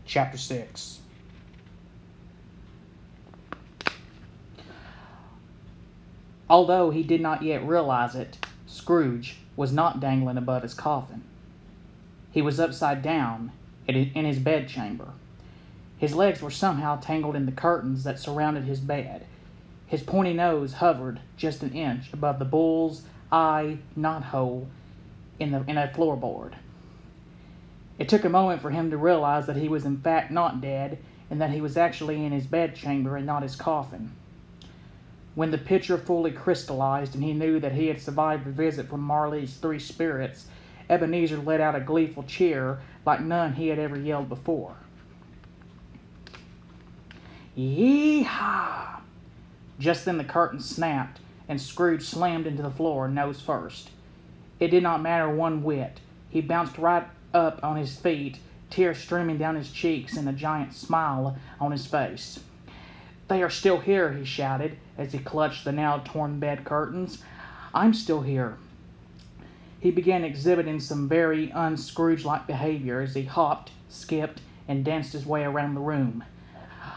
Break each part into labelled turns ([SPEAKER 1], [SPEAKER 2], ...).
[SPEAKER 1] Chapter 6. Although he did not yet realize it, Scrooge was not dangling above his coffin. He was upside down in his bedchamber. His legs were somehow tangled in the curtains that surrounded his bed. His pointy nose hovered just an inch above the bull's eye knothole in a floorboard. It took a moment for him to realize that he was in fact not dead, and that he was actually in his bedchamber and not his coffin. When the picture fully crystallized and he knew that he had survived the visit from Marley's three spirits, Ebenezer let out a gleeful cheer like none he had ever yelled before. Yee-haw! Just then the curtain snapped, and Scrooge slammed into the floor nose first. It did not matter one whit. He bounced right up on his feet, tears streaming down his cheeks and a giant smile on his face. "They are still here," he shouted, as he clutched the now-torn bed curtains. "I'm still here." He began exhibiting some very un-Scrooge-like behavior as he hopped, skipped, and danced his way around the room.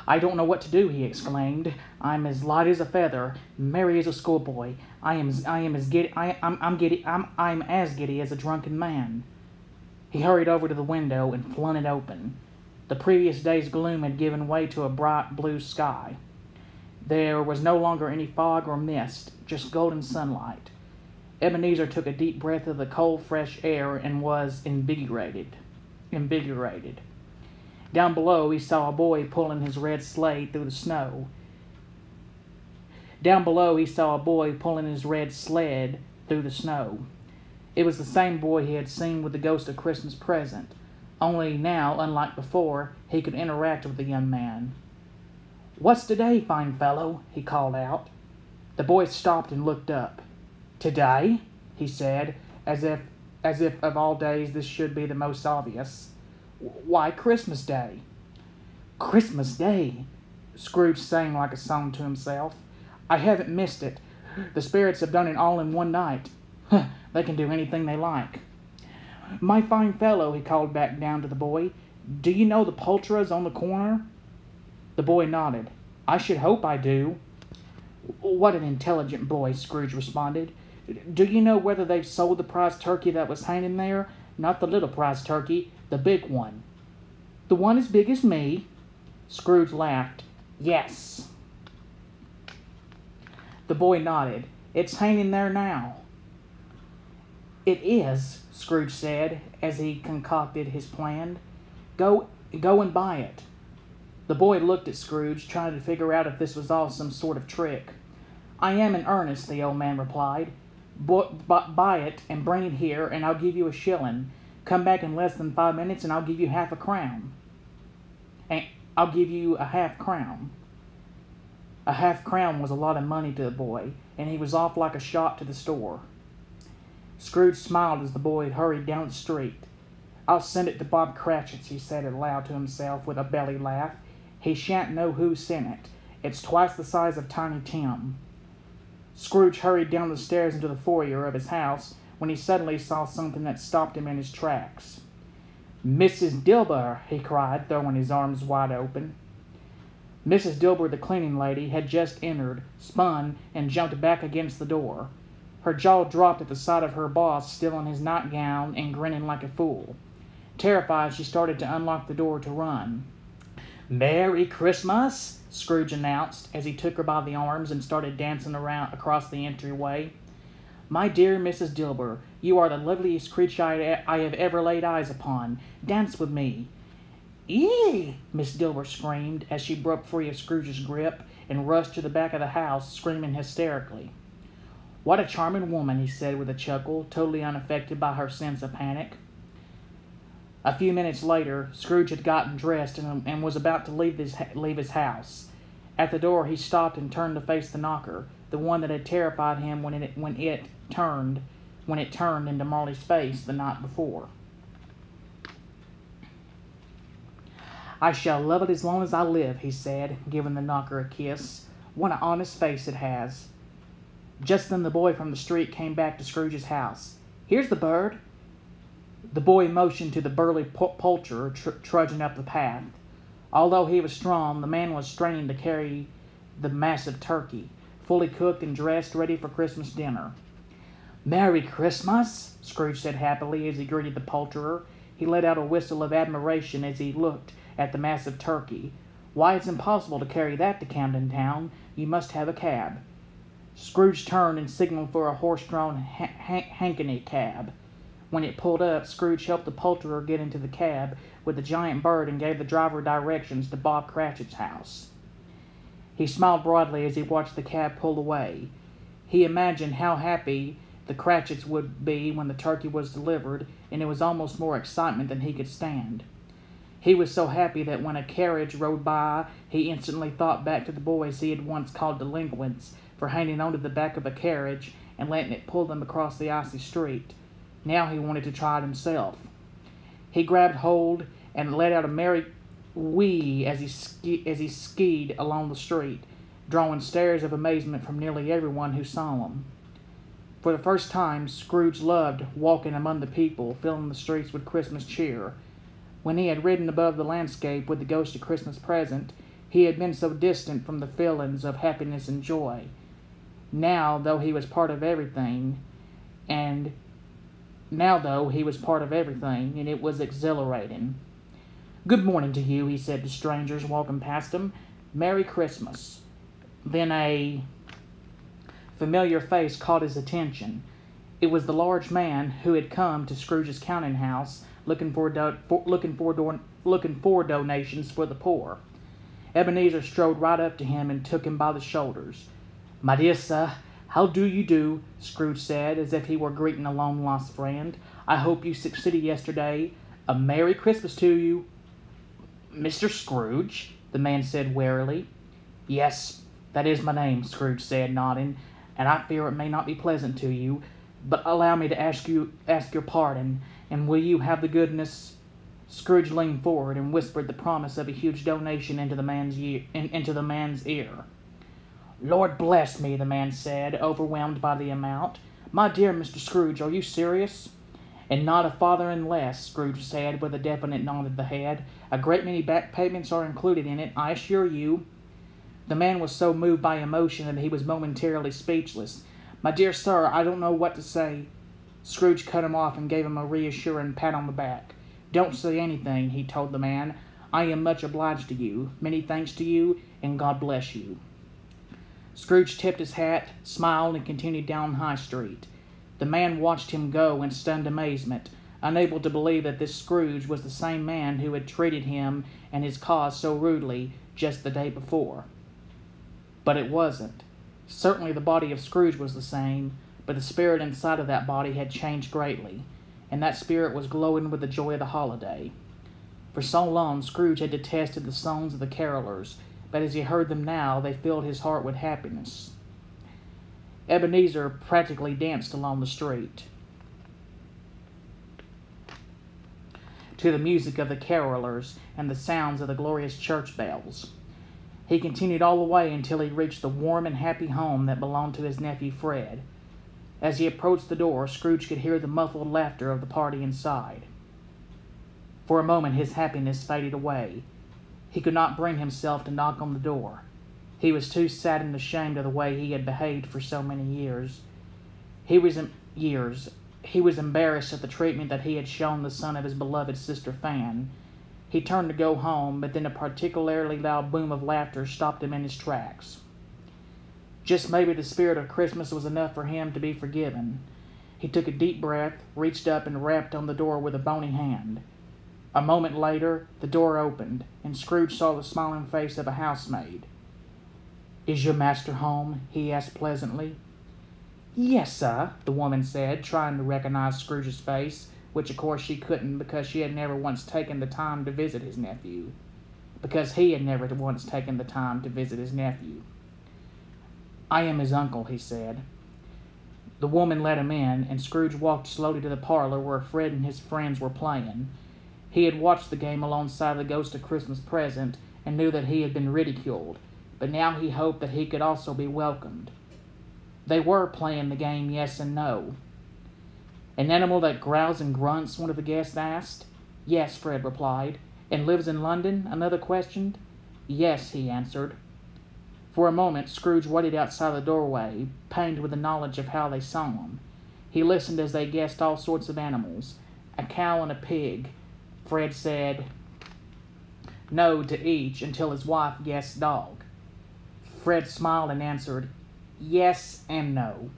[SPEAKER 1] "I don't know what to do," he exclaimed. "I'm as light as a feather, merry as a schoolboy. I'm as giddy as a drunken man." He hurried over to the window and flung it open. The previous day's gloom had given way to a bright blue sky. There was no longer any fog or mist, just golden sunlight. Ebenezer took a deep breath of the cold, fresh air and was invigorated. Down below, he saw a boy pulling his red sled through the snow. It was the same boy he had seen with the ghost of Christmas present, only now, unlike before, he could interact with the young man. "What's today, fine fellow?" he called out. The boy stopped and looked up. "Today?" he said, as if of all days this should be the most obvious. "Why, Christmas Day." "Christmas Day?" Scrooge sang like a song to himself. "I haven't missed it. The spirits have done it all in one night. They can do anything they like." "My fine fellow," he called back down to the boy, "do you know the Poulterers on the corner?" The boy nodded. "I should hope I do." "What an intelligent boy," Scrooge responded. "Do you know whether they've sold the prize turkey that was hanging there? Not the little prize turkey, the big one." "The one as big as me?" Scrooge laughed. "Yes." The boy nodded. "It's hanging there now." "It is," Scrooge said, as he concocted his plan. Go and buy it." The boy looked at Scrooge, trying to figure out if this was all some sort of trick. "I am in earnest," the old man replied. "Buy it and bring it here, and I'll give you a shilling. Come back in less than 5 minutes, and I'll give you half a crown." "And I'll give you a half-crown." A half-crown was a lot of money to the boy, and he was off like a shot to the store. Scrooge smiled as the boy hurried down the street. "I'll send it to Bob Cratchit's," he said aloud to himself with a belly laugh. "He shan't know who sent it. It's twice the size of Tiny Tim." Scrooge hurried down the stairs into the foyer of his house when he suddenly saw something that stopped him in his tracks. "Mrs. Dilber!" he cried, throwing his arms wide open. Mrs. Dilber, the cleaning lady, had just entered, spun, and jumped back against the door. Her jaw dropped at the sight of her boss still in his nightgown and grinning like a fool. Terrified, she started to unlock the door to run. "Merry Christmas!" Scrooge announced as he took her by the arms and started dancing around across the entryway. "My dear Mrs. Dilber, you are the loveliest creature I have ever laid eyes upon. Dance with me." "Eee!" Miss Dilber screamed as she broke free of Scrooge's grip and rushed to the back of the house, screaming hysterically. "What a charming woman," he said with a chuckle, totally unaffected by her sense of panic. A few minutes later, Scrooge had gotten dressed and was about to leave his house. At the door, he stopped and turned to face the knocker, the one that had terrified him when it turned into Marley's face the night before. "I shall love it as long as I live," he said, giving the knocker a kiss. "What an honest face it has." Just then the boy from the street came back to Scrooge's house. "Here's the bird." The boy motioned to the burly poulterer trudging up the path. Although he was strong, the man was straining to carry the massive turkey, fully cooked and dressed, ready for Christmas dinner. "Merry Christmas," Scrooge said happily as he greeted the poulterer. He let out a whistle of admiration as he looked at the massive turkey. "Why, it's impossible to carry that to Camden Town. You must have a cab." Scrooge turned and signaled for a horse-drawn hackney cab. When it pulled up, Scrooge helped the poulterer get into the cab with the giant bird and gave the driver directions to Bob Cratchit's house. He smiled broadly as he watched the cab pull away. He imagined how happy the Cratchits would be when the turkey was delivered, and it was almost more excitement than he could stand. He was so happy that when a carriage rode by, he instantly thought back to the boys he had once called delinquents for hanging onto the back of a carriage and letting it pull them across the icy street. Now he wanted to try it himself. He grabbed hold and let out a merry whee as he skied along the street, drawing stares of amazement from nearly everyone who saw him. For the first time, Scrooge loved walking among the people, filling the streets with Christmas cheer. When he had ridden above the landscape with the ghost of Christmas Present, he had been so distant from the feelings of happiness and joy. Now, though he was part of everything, and it was exhilarating. "Good morning to you," he said to strangers walking past him. "Merry Christmas." Then a familiar face caught his attention. It was the large man who had come to Scrooge's counting house looking for donations for the poor. Ebenezer strode right up to him and took him by the shoulders. "My dear sir, how do you do?" Scrooge said, as if he were greeting a long-lost friend. "I hope you succeeded yesterday. A Merry Christmas to you." "Mr. Scrooge?" the man said warily. "Yes, that is my name," Scrooge said, nodding, "and I fear it may not be pleasant to you, but allow me to ask your pardon, and will you have the goodness—" Scrooge leaned forward and whispered the promise of a huge donation into the man's ear. "Lord bless me," the man said, overwhelmed by the amount. "My dear Mr. Scrooge, are you serious?" "And not a farthing less," Scrooge said, with a definite nod of the head. "A great many back payments are included in it, I assure you." The man was so moved by emotion that he was momentarily speechless. "My dear sir, I don't know what to say." Scrooge cut him off and gave him a reassuring pat on the back. "Don't say anything," he told the man. "I am much obliged to you. Many thanks to you, and God bless you." Scrooge tipped his hat, smiled, and continued down High Street. The man watched him go in stunned amazement, unable to believe that this Scrooge was the same man who had treated him and his cause so rudely just the day before. But it wasn't. Certainly the body of Scrooge was the same, but the spirit inside of that body had changed greatly, and that spirit was glowing with the joy of the holiday. For so long Scrooge had detested the songs of the carolers, but as he heard them now, they filled his heart with happiness. Ebenezer practically danced along the street to the music of the carolers and the sounds of the glorious church bells. He continued all the way until he reached the warm and happy home that belonged to his nephew Fred. As he approached the door, Scrooge could hear the muffled laughter of the party inside. For a moment his happiness faded away. He could not bring himself to knock on the door. He was too sad and ashamed of the way he had behaved for so many years. He was embarrassed at the treatment that he had shown the son of his beloved sister Fan. He turned to go home, but then a particularly loud boom of laughter stopped him in his tracks. Just maybe the spirit of Christmas was enough for him to be forgiven. He took a deep breath, reached up, and rapped on the door with a bony hand. A moment later, the door opened, and Scrooge saw the smiling face of a housemaid. "Is your master home?" he asked pleasantly. "Yes, sir," the woman said, trying to recognize Scrooge's face, which of course she couldn't because she had never once taken the time to visit his nephew. Because he had never once taken the time to visit his nephew. "I am his uncle," he said. The woman let him in, and Scrooge walked slowly to the parlor where Fred and his friends were playing. He had watched the game alongside the ghost of Christmas Present and knew that he had been ridiculed, but now he hoped that he could also be welcomed. They were playing the game yes and no. "An animal that growls and grunts?" one of the guests asked. "Yes," Fred replied. And lives in London? Another questioned. Yes, he answered. For a moment, Scrooge waited outside the doorway, pained with the knowledge of how they saw him. He listened as they guessed all sorts of animals. A cow and a pig. Fred said no to each until his wife guessed dog. Fred smiled and answered yes and no.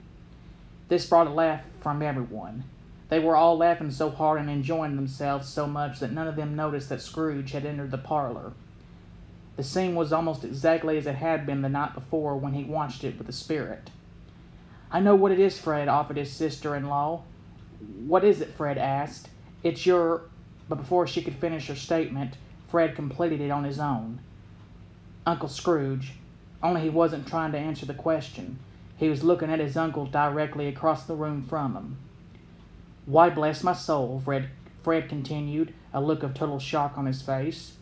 [SPEAKER 1] This brought a laugh from everyone. They were all laughing so hard and enjoying themselves so much that none of them noticed that Scrooge had entered the parlor. The scene was almost exactly as it had been the night before when he watched it with the spirit. I know what it is, Fred, offered his sister-in-law. What is it? Fred asked. It's your... But before she could finish her statement, Fred completed it on his own. Uncle Scrooge. Only he wasn't trying to answer the question. He was looking at his uncle directly across the room from him. Why, bless my soul, Fred continued, a look of total shock on his face.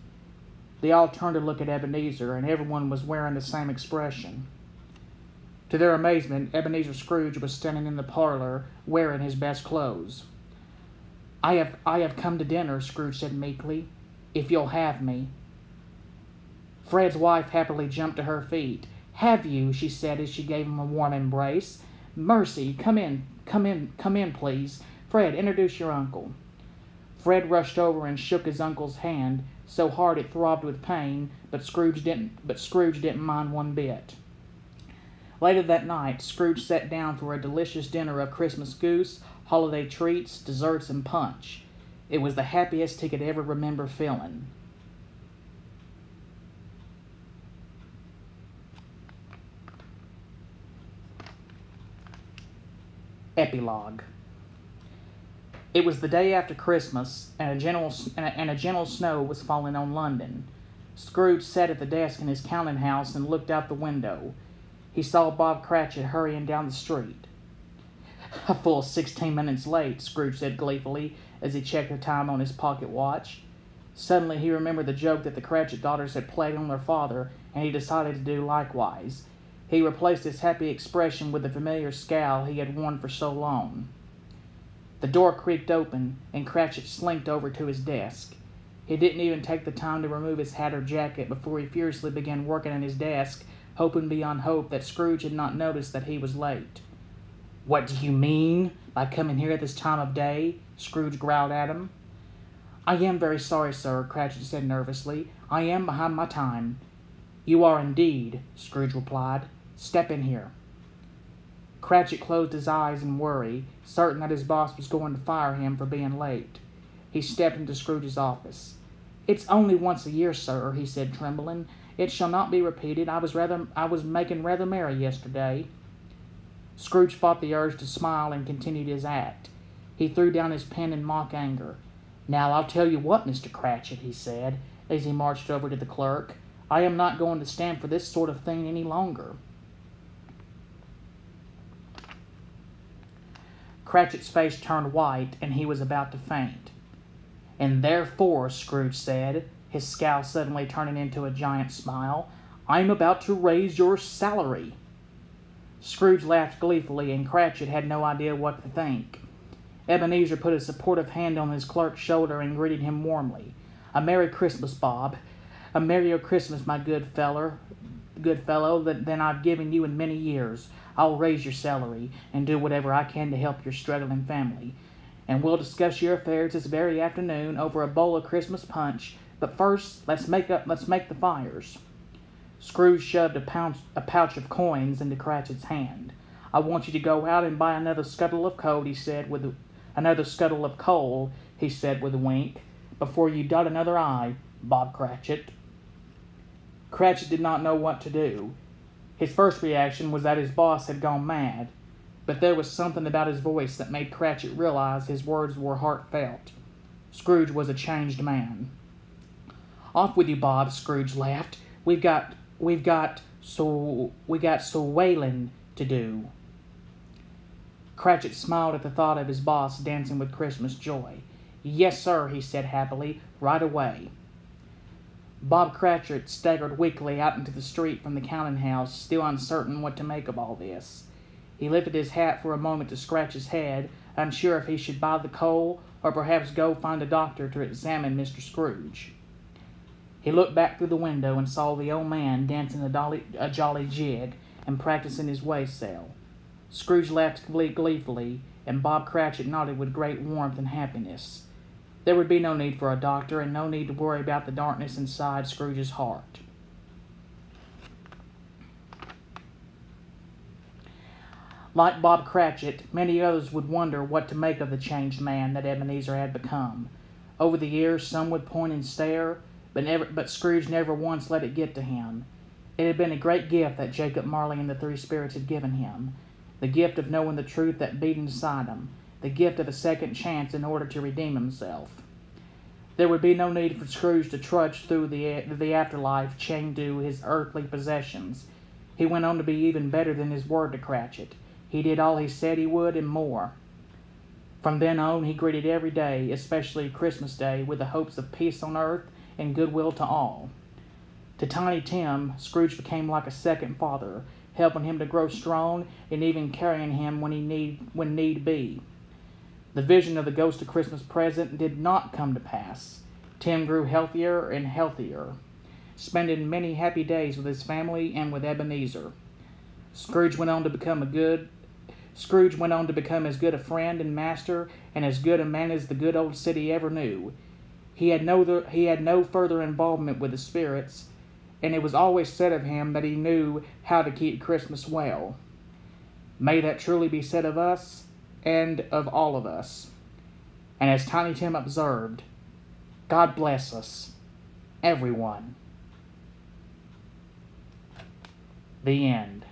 [SPEAKER 1] They all turned to look at Ebenezer, and everyone was wearing the same expression. To their amazement, Ebenezer Scrooge was standing in the parlor, wearing his best clothes. I have come to dinner, Scrooge said meekly, if you'll have me. Fred's wife happily jumped to her feet. Have you? She said as she gave him a warm embrace. Mercy, come in, please. Fred, introduce your uncle. Fred rushed over and shook his uncle's hand so hard it throbbed with pain, but Scrooge didn't mind one bit. Later that night, Scrooge sat down for a delicious dinner of Christmas goose, holiday treats, desserts, and punch. It was the happiest he could ever remember feeling. Epilogue. It was the day after Christmas, and a gentle snow was falling on London. Scrooge sat at the desk in his counting house and looked out the window. He saw Bob Cratchit hurrying down the street. A full 16 minutes late, Scrooge said gleefully as he checked the time on his pocket watch. Suddenly he remembered the joke that the Cratchit daughters had played on their father, and he decided to do likewise. He replaced his happy expression with the familiar scowl he had worn for so long. The door creaked open, and Cratchit slinked over to his desk. He didn't even take the time to remove his hat or jacket before he furiously began working at his desk, hoping beyond hope that Scrooge had not noticed that he was late. What do you mean by coming here at this time of day? Scrooge growled at him. I am very sorry, sir, Cratchit said nervously. I am behind my time. You are indeed, Scrooge replied. Step in here. Cratchit closed his eyes in worry, certain that his boss was going to fire him for being late. He stepped into Scrooge's office. It's only once a year, sir, he said, trembling. It shall not be repeated. I was making rather merry yesterday. Scrooge fought the urge to smile and continued his act. He threw down his pen in mock anger. Now, I'll tell you what, Mr. Cratchit, he said, as he marched over to the clerk. I am not going to stand for this sort of thing any longer. Cratchit's face turned white, and he was about to faint. And therefore, Scrooge said, his scowl suddenly turning into a giant smile, I'm about to raise your salary. Scrooge laughed gleefully, and Cratchit had no idea what to think. Ebenezer put a supportive hand on his clerk's shoulder and greeted him warmly. A Merry Christmas, Bob. A merrier Christmas, my good fellow, than I've given you in many years. I'll raise your salary and do whatever I can to help your struggling family. And we'll discuss your affairs this very afternoon over a bowl of Christmas punch. But first, let's make the fires. Scrooge shoved a pouch of coins into Cratchit's hand. I want you to go out and buy another scuttle of coal, he said with a wink, before you dot another I, Bob Cratchit. Cratchit did not know what to do. His first reaction was that his boss had gone mad, but there was something about his voice that made Cratchit realize his words were heartfelt. Scrooge was a changed man. Off with you, Bob, Scrooge laughed. We got so whaling to do. Cratchit smiled at the thought of his boss dancing with Christmas joy. Yes, sir, he said happily, right away. Bob Cratchit staggered weakly out into the street from the counting house, still uncertain what to make of all this. He lifted his hat for a moment to scratch his head, unsure if he should buy the coal or perhaps go find a doctor to examine Mr. Scrooge. He looked back through the window and saw the old man dancing a jolly jig and practicing his waistsail. Scrooge laughed gleefully, and Bob Cratchit nodded with great warmth and happiness. There would be no need for a doctor, and no need to worry about the darkness inside Scrooge's heart. Like Bob Cratchit, many others would wonder what to make of the changed man that Ebenezer had become. Over the years, some would point and stare, but Scrooge never once let it get to him. It had been a great gift that Jacob Marley and the three spirits had given him. The gift of knowing the truth that beat inside him. The gift of a second chance in order to redeem himself. There would be no need for Scrooge to trudge through the afterlife chained to his earthly possessions. He went on to be even better than his word to Cratchit. He did all he said he would and more. From then on, he greeted every day, especially Christmas Day, with the hopes of peace on earth and goodwill to all. To Tiny Tim, Scrooge became like a second father, helping him to grow strong and even carrying him when need be. The vision of the Ghost of Christmas Present did not come to pass. Tim grew healthier and healthier, spending many happy days with his family and with Ebenezer. Scrooge went on to become as good a friend and master and as good a man as the good old city ever knew. He had no further involvement with the spirits, and it was always said of him that he knew how to keep Christmas well. May that truly be said of us and of all of us. And as Tiny Tim observed, God bless us, everyone. The end.